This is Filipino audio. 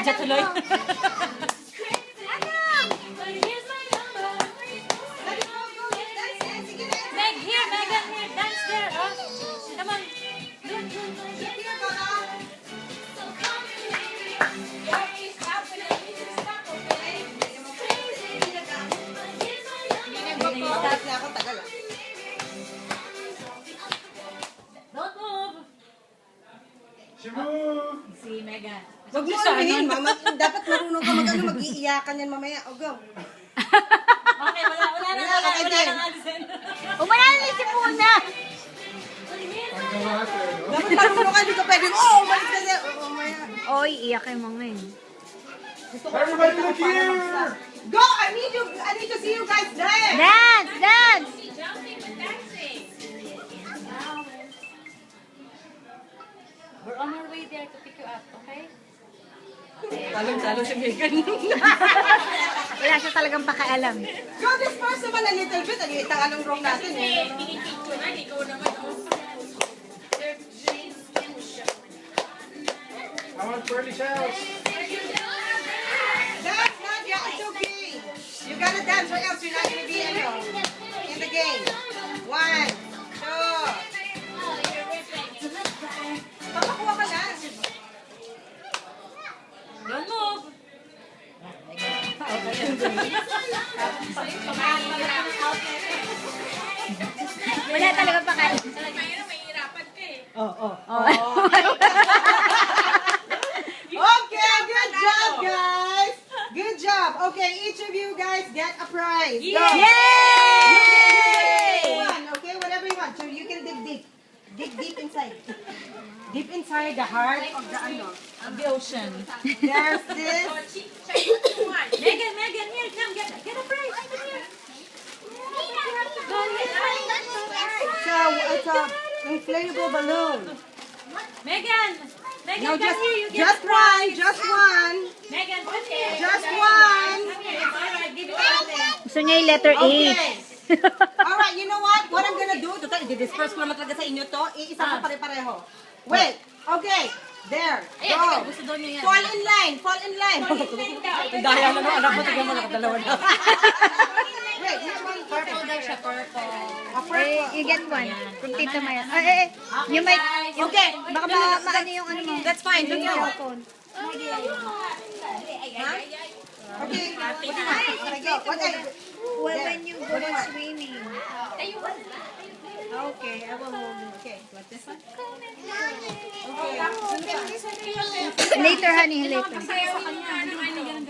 Nadya tuloy. Meg, here, Megan, here, dance there. Oh, come on. Don't move. Si Megan. Huwag mo sabihin, mama. Dapat marunong ka mag-iiyakan yan mamaya. O, go. Okay, wala nang alisin. Umala na si Puna! Dapat marunong ka, hindi ka pwedeng, umalis ka siya. Mamaya. Oy, iyak kay mga yun. Everybody look here! Go! I need to see you guys dance! Dance! Dance! We're on our way there to pick you up, okay? Talong-talo si Megan. Wala siya talagang pakialam. Go disperse naman a little bit. Ang anong room natin eh. I want pearly shells. Dance, Nadia. It's okay. You gotta dance or else you're not gonna be in the game. 1, 2. Papakuha ka na. Don't move. Wala talagang pakialam. Oh. Okay, good job, guys. Good job. Okay, each of you guys get a prize. Go. Yay! Okay, whatever you want. So you can dig deep. Dig deep inside. Deep inside the heart of The ocean. there's this. Megan, here, come, get a prize. Come here. It's a inflatable balloon. Megan, No, come here, you get just a prize. just one. Megan, put it. Just one. Come here, it's alright, give it to them. Gusto niya yung letter H. Okay. Alright, you know what? What I'm gonna do, total, i-disperse ko naman talaga sa inyo to. Iisa ko pare-pareho. Wait. Okay. There. Go. Gusto daw niya yan. Fall in line. Fall in line. Daya na anak mo. Tignan mo, nakadalawa na. Wait, which one? Purple daw siya, purple. A Eh, purple. you get one. Kung tita Maya. You might... Okay. Baka maano yung ano mo. That's fine. Look Yung out. cellphone. Okay. Okay, go. Okay. When you go swimming. Okay, I will hold it. Okay. What this one? Later, honey, later.